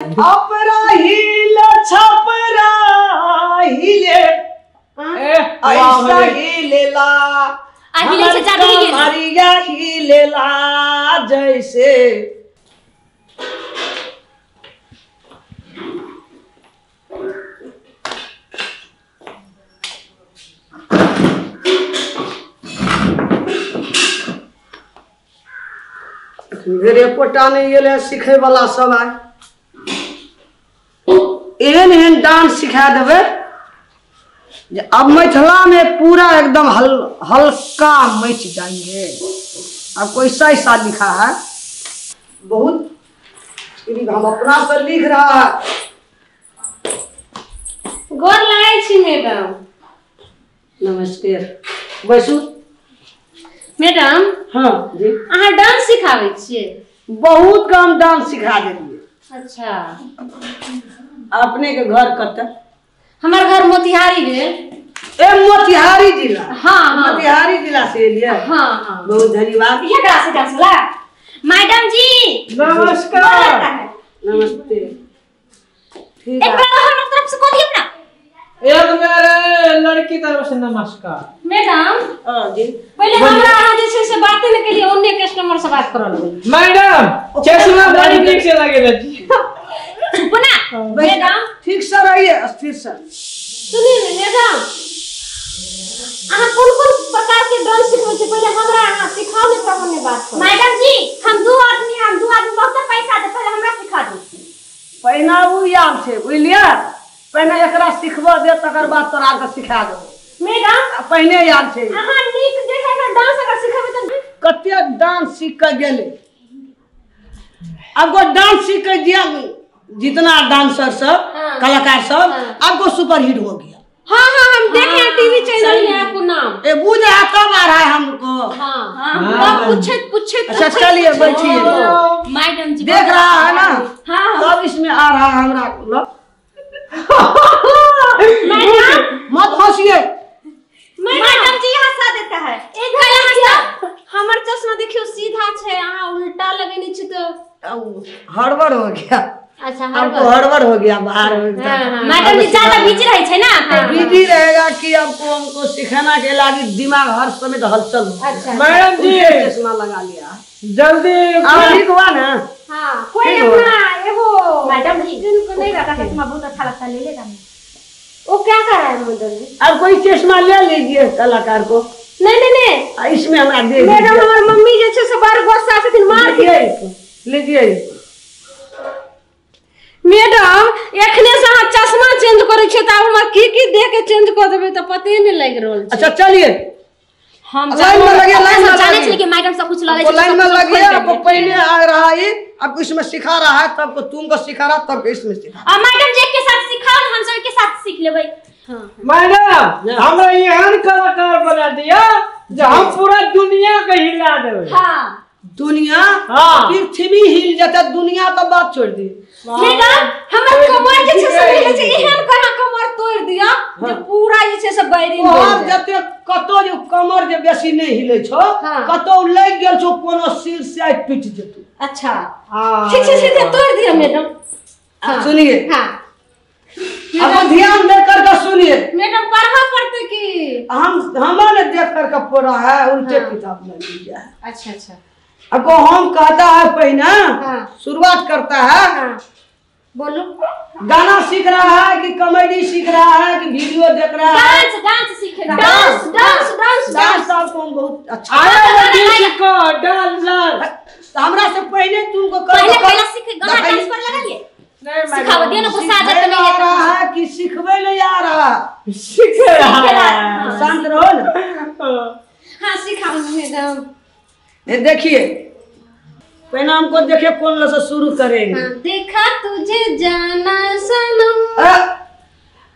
अपरा हिले छपरा हिले ऐसा हिलेला हमारिया हिलेला जैसे मेरे पोटा नहीं ये सीखे वाला सब आए एहन एहन डांस सिखा देवे अब मिथिला में पूरा एकदम हल्का मच जाएंगे। अब कोई ऐसा लिखा है बहुत हम अपना पर लिख रहा है। गोर लागै छी मैडम। नमस्कार बैसू। मैडम हाँ जी अहाँ डांस सिखाबै छियै? बहुत कम डांस सिखा देलिए। अच्छा अपने के घर कत? हमार घर मोतिहारी भेल। ए मोतिहारी जिला? हाँ मोतिहारी जिला से एलिए? हाँ हाँ बहुत धन्यवाद। ये कहाँ से डांस वाला? मैडम जी नमस्कार। नमस्ते। ठीक है एक बार हम लोग तरफ से कह दियो ना। एक मेरे लड़की तरफ से नमस्कार। मैडम जी पहले हमरा अहाँ जे छै से बातें न केलिए ओन्ने कस्टमर से बात करल होई। मैडम चश्मा बड़ी ठीक से लगे रहती। चुप ना मैडम। ठीक से रहिए स्थिर से। सुनिए मैडम अहाँ कौन प्रकार के डांस सिखबै छी पहले हमरा अहाँ सिखाओ ने तब हमने बात करू। मैडम जी हम दो आदमी बहुत पैसा दे पहले हमरा सिखा दो। पहिना उ याद छे बुझलिए पहले एकरा सिखबो दे तकर बाद तोरा के सिखा दो। मैडम पहले याद छे अहाँ नीक देखे के डांस अगर सिखेबै त कते डांस सीख के गेले। अब वो डांस सीख के दिया जितना डांसर सब कलाकार सब आपको सुपर हिट हो गया। हाँ हम देखे हैं टीवी चैनल में आपको नाम। ए बुझ रहा कब आ रहा है हमको? हाँ पूछे अच्छा चलिए बैठिए। मैडम जी देख रहा है ना? हाँ तब इसमें आ रहा है हमरा मत हंसिए। मैडम जी हंसा देता है। एक बार हमर चश्मा देखियो सीधा छे अहाँ उल्टा लगेने छी तो हड़बड़ हो गया। अच्छा आपको हड़बड़ हो गया बाहर में। मैडम जी ज्यादा बिजी रहे छे ना बिजी रहेगा कि आपको हमको सिखाना के लागी दिमाग हर समय हलचल हो। अच्छा मैडम जी चश्मा लगा लिया जल्दी ठीक हुआ ना? हाँ कोई अपना एगो मैडम जी जिनको नहीं रखा चश्मा बहुत अच्छा लगता ले लेगा। वो क्या कर रहा है मैडम जी? अब कोई चश्मा ले लीजिए कलाकार को। नहीं इसमें हमरा दे मैडम हमार मम्मी जे छे से बार गुस्सा से मार के लीजिए। मैडम एखने से अहाँ चश्मा चेंज करे छे त हमरा की दे के चेंज कर देबे त पते नहीं लग रहल छे। अच्छा चलिए हम लाइन में लगे लाइन में जाने छे कि मैडम सब कुछ लगे छे लाइन में लगे। आपको पहले आ रहा है आपको इसमें सिखा रहा है तब को तुमको सिखा रहा तब इसमें सिखा। अब मैडम जी के साथ सिखाओ हम सब के साथ सीख लेबै। मैडम हमरा एहन कलाकार बना दिया जो हम पूरा दुनिया के हिला देबे। हां दुनिया हाँ। पृथ्वी हिल जाता दुनिया का बात छोड़ दी। मैडम हमर कमर जे छे से हिले छे एहन कहां कमर तोड़ दिया जे पूरा जे छे से बैरिंग हो और जते कतो जो कमर जे बेसी नहीं हिले छो कतो लग गेल छो कोनो सिर से पिट जेतु। अच्छा हां ठीक से तोड़ दिया मैडम। सुनिए हां अब ध्यान देकर के सुनिए। मैडम पढ़ा पड़ते कि हमने देख कर के पढ़ा है उल्टे किताब में लिया है। अच्छा आपको हम कहता है पहना शुरुआत करता है। बोलो गाना सीख रहा है कि कॉमेडी सीख रहा है कि वीडियो देख रहा है? डांस सीखेगा। डांस आपको हम बहुत अच्छा सीखो डांस। हमरा से पहले तुमको पहले सीखे गाना डांस पर लगाइए सिखाओ दियो ना गुस्सा आ जाता नहीं आ रहा है कि सिखवे नहीं आ रहा? सीख रहा है। शांत रहो ना। हां सिखाओ मैडम। ये देखिए पहले हमको देखिए कौन से शुरू करेंगे। देखा तुझे जाना सनम।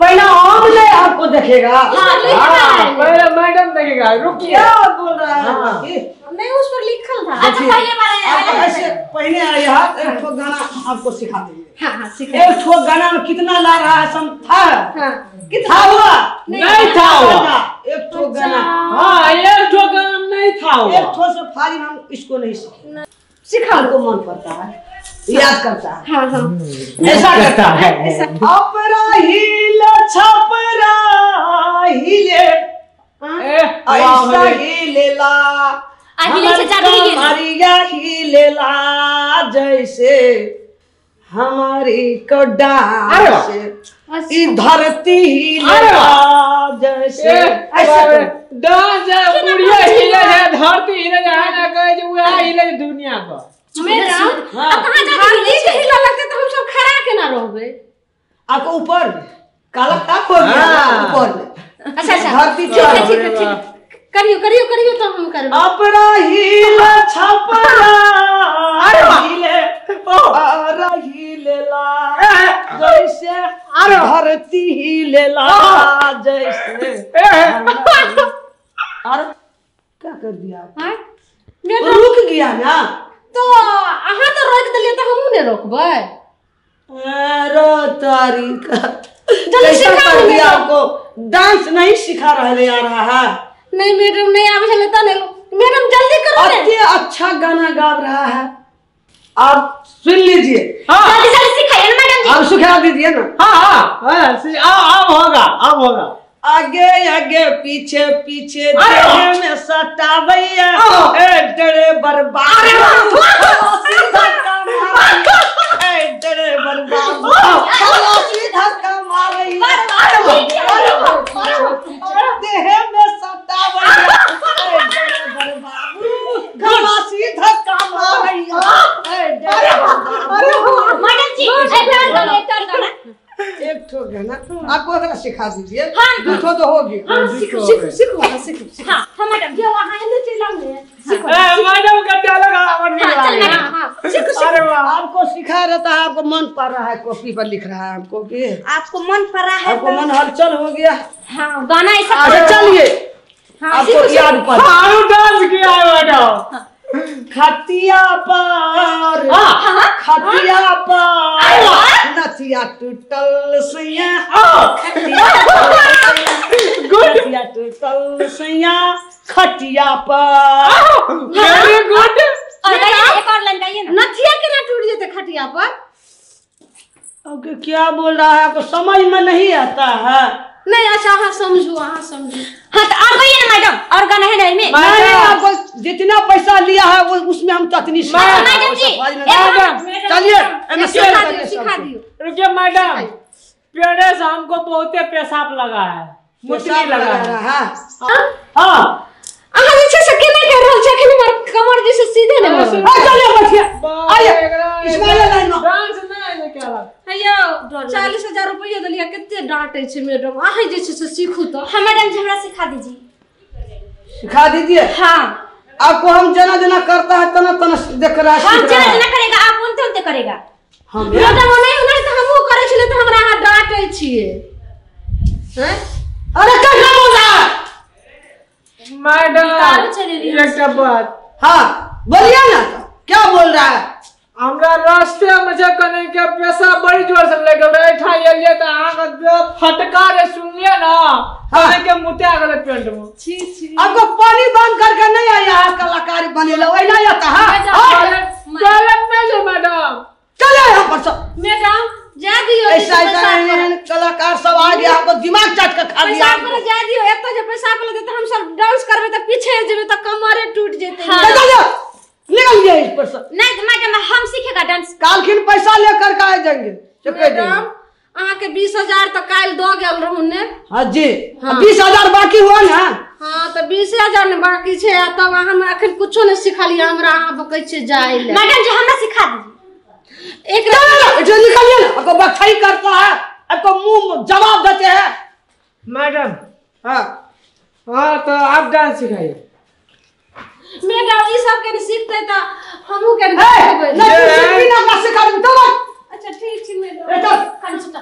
पहले हम ले आपको देखेगा। पहले मैडम देखेगा। रुकिए क्या बोल रहा है? नहीं उस पर लिखल था। अच्छा पहले आया एक ठो गाना आपको सिखा देंगे। हां सिखा। एक ठो गाना में कितना ला रहा है सम था? कितना हुआ? नहीं था हुआ। एक ठो गाना हाँ एक ठो गाना नहीं था हुआ। एक ठो से फारी हम इसको नहीं सीखे। सिखा को मन पड़ता है। याद करता है। हाँ हाँ ऐसा करता है। ऐसा अपरा हिले छपरा हिले ऐसा हिलेला हमारिया हिलेला जैसे हमारी को डांस ई धरती हिलेला जैसे डांस बुढ़िया हिले है धरती हिले है ना कहे जो वह हिले दुनिया को मैडम कहां जाके हिला लगते तो हम सब खड़ा के ना रहबे आपको ऊपर काला काप हो गया ऊपर अच्छा अच्छा धरती ठीक है करियो तो हम करबे अपरा हिले छपरा हिले अपरा हिलेला जैसे धरती हिलेला जैसे और क्या कर दिया हां रुक गया ना तो अहाँ तो रोक दिलिए तो हमहू ने रोकबै रो तारीका जल्दी सिखा दिया आपको डांस नहीं सिखा रहा है नहीं मैडम नहीं आवे चले तो नहीं मैडम जल्दी करो ना अति अच्छा गाना गा रहा है आप सुन लीजिए जल्दी जल्दी सिखाइए ना मैडम जी आप सिखा दीजिए ना हाँ अब होगा आगे आगे पीछे पीछे देह में सटावैया ए डरे बर्बाद सीधा काम ए डरे बर्बाद सीधा काम रही देह में सटावैया ए डरे बर्बाद गला सीधा काम रही ए डरे बर्बाद मैडम जी एक गाना एक ठो गाना आपको अगर सिखा दीजिए हाँ तो होगी सीखो हाँ मैडम जो वहां है चलाओगे सीखो मैडम का डायलॉग आवन नहीं अरे वाह आपको सिखा रहता है आपको मन पड़ रहा है कॉपी पर लिख रहा है आपको कि आपको मन पड़ रहा है आपको मन हलचल हो गया हाँ गाना ऐसा चलिए आपको याद पड़ डांस किया है मैडम खटिया पर नथिया टूटल सैया खटिया टूटल सैया खटिया पर वेरी गुड एक और लाइन गाइए ना नथिया केना टूट जेते खटिया पर अब क्या बोल रहा है आपको समझ में नहीं आता है नहीं अच्छा हाँ समझो हाँ तो और गाइए ना मैडम और गाना है नहीं में मैंने आपको जितना पैसा लिया है वो उसमें हम ततनी मैडम जी चलिए सिखा दियो रुकिए मैडम पेड़े से हमको बहुत पेशाब लगा है मुश्किल लगा है हाँ अहाँ जे से केना कर रहल छै कि हमर कमर जैसे सीधे नहीं चलिए बैठिए आइए इस्माइल लाइन में डांस नहीं क्या अयो 40,000 रुपया दलिया कितने डांटे छै मैडम अहाँ जे से सीखू तो हम मैडम जी हमरा सिखा दीजिए हाँ आपको हम जना जना करता है तना तना देख रहा है हम जना जना करेगा आप उनते करेगा हम मैडम नहीं हुनर त हमहु करे छले त हमरा अहाँ डांटे छिए हैं अरे कैसे बोल रहा है मैडम एक बात हाँ बोलिए ना क्या बोल रहा है हमरा रास्ते में जे कने के पैसा बड़ी जोर से लग गए ठा एलिए त आगे फटका रे सुनिए ना कने के मुते गले पेंट में छी आपको पानी बंद करके नहीं आया है कलाकारी बनेला वही नहीं आता है चलन में जो मैडम चले यहां पर सब मैडम जा दियो ऐसा कलाकार सब आ गया हमको दिमाग चाट के खा लिया पैसा पर जा दियो एक तो जे पैसा पर देते हम सब डांस करबे त पीछे जेबे त कमरे टूट जेते निकल गया इस पर सब नहीं मैडम हम सीखेगा डांस कालखिन पैसा लेकर के आ जाएंगे मैडम अहाँ के 20,000 त काल दो गेल रहू ने हां जी 20,000 बाकी हुआ ना हां त 20,000 ने बाकी छे तब हम अखन कुछो नहीं सिखलिए हमरा अहाँ बकै छे जाय ले मैडम जी हमरा सिखा दी एक जो निकलिए ना आपको बखाई करता है आपको मुंह जवाब देते हैं मैडम हाँ तो आप डांस सिखाइए मैडम ई सब के सीखते त हमहु के ना सिखा दूं तो अच्छा ठीक छै मैडम हम सिखा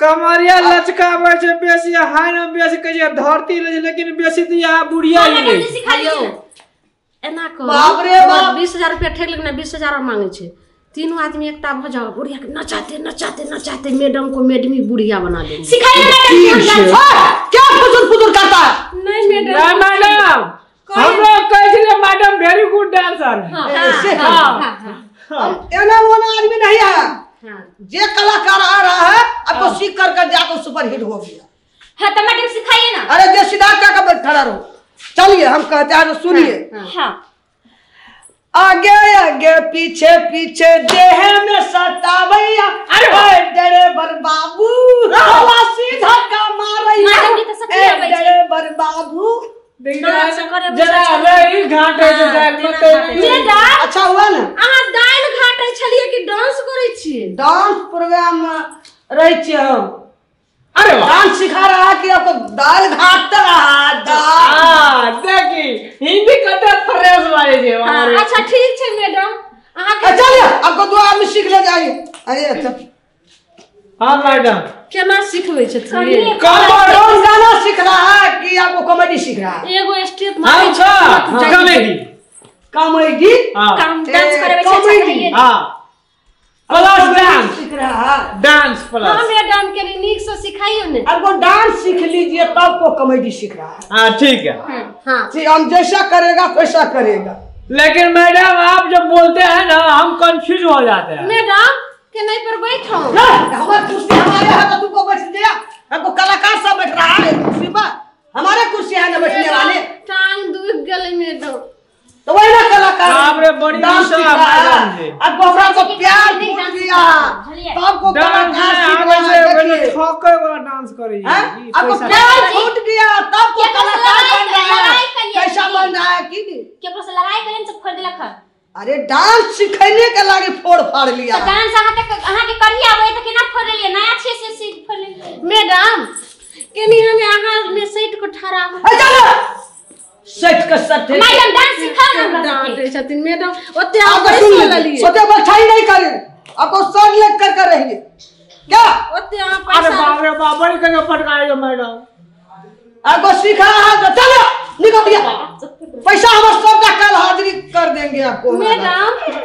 कमरिया लचकावे छे बेसी हाय न बेसी कहिए धरती ले लेकिन बेसी त यहाँ बुढ़िया ही नहीं सिखा दियो एना को बाप रे बाप 20,000 रुपया ठेक लेकिन 20,000 मांगे छे तीनों आदमी एकता भ जाओ बुढ़िया के नचाते मैडम को मैडमी बुढ़िया बना देंगे सिखाइए मैडम क्या फुदुर करता है नहीं मैडम हम लोग कहे थे मैडम वेरी गुड डांसर हां एना ओना आदमी नहीं आया। हाँ जे कलाकार आ रहा है आपको सीख कर जाकर सुपर हिट हो गया। हाँ तो मैडम सिखाइए ना। अरे जे सीधा क्या खड़ा रहो, चलिए हम कहते हैं तो सुनिए। हाँ आगे आगे पीछे पीछे देह में सतावैया, अरे ड्राइवर बाबू सीधा का मारैया, ड्राइवर बाबू जरा रही घाटे जे दाल मत। अच्छा हुआ ना अहाँ दाल घाटे छलिए कि डांस करे छिए? डांस प्रोग्राम में रही छे हम। अरे वाह, डांस सिखा रहा है कि आपको दाल घाटता रहा दाल। हां देखी हिंदी कते फ्रेश वाले जे हमारे। अच्छा ठीक है मैडम, अहाँ के चलिए आपको दो आदमी सीख ले जाइए। अरे अच्छा हां मैडम केना सिखबै छथिन? कॉमेडी गाना सीख रहा है कि आपको कॉमेडी सीख रहा है? एगो स्टेप अच्छा कॉमेडी कॉमेडी काम डांस करबै कॉमेडी छथिन। हां प्लस डांस सीख रहा है। डांस हां प्लस। मैडम के नीक से सिखाइयो ने। आपको डांस सीख लीजिए तब को कॉमेडी सीख रहा है। हां ठीक है। हां जी हम जैसा करेगा वैसा करेगा। लेकिन मैडम आप जब बोलते हैं ना हम कंफ्यूज हो जाते हैं। मैडम के नहीं पर बैठो। हमारी कुर्सी हमारे है तो तुमको बैठ दिया। हमको कलाकार सब बैठ रहा है कुर्सी पर, हमारे कुर्सी है ना बैठने वाले। टांग दुख गले मैडम। तो वही ना कलाकार बाप रे बड़ी डांस निशा सीख रहा है। मैडम जी। अब गोबरा को प्यार फूट गया तो आपको कलाकार सीख रहा है। देखिए ठोके वाला डांस करी आपको प्यार फूट गया तब को कलाकार बन रहा है। कैसा बन रहा है कि केकरो से लड़ाई करेन से फोड़ देलक। अरे डांस सिखाने के लागे फोड़ फाड़ लिया। तो डांस अहाँ के करिए आवे त केना फोड़ लिया? नया छे से सीट फोड़ लिया। मैडम केनी हमें अहाँ में सेट को ठहरा हो। चलो सेट का सेट है। मैडम डांस सिखाओ ना डांटे छथिन मैडम। ओते आप आप सुन पैसा लीजिए, ले लिए। सोते बचाई नहीं करें, आपको सर लेग कर रहिए क्या? ओते आप अरे पैसा बाप रे बाप बड़ी कगे पटकाएगा मैडम। आपको सिखा है तो चलो निकल गया। पैसा हम सबका कल हाजिरी कर देंगे आपको मैडम।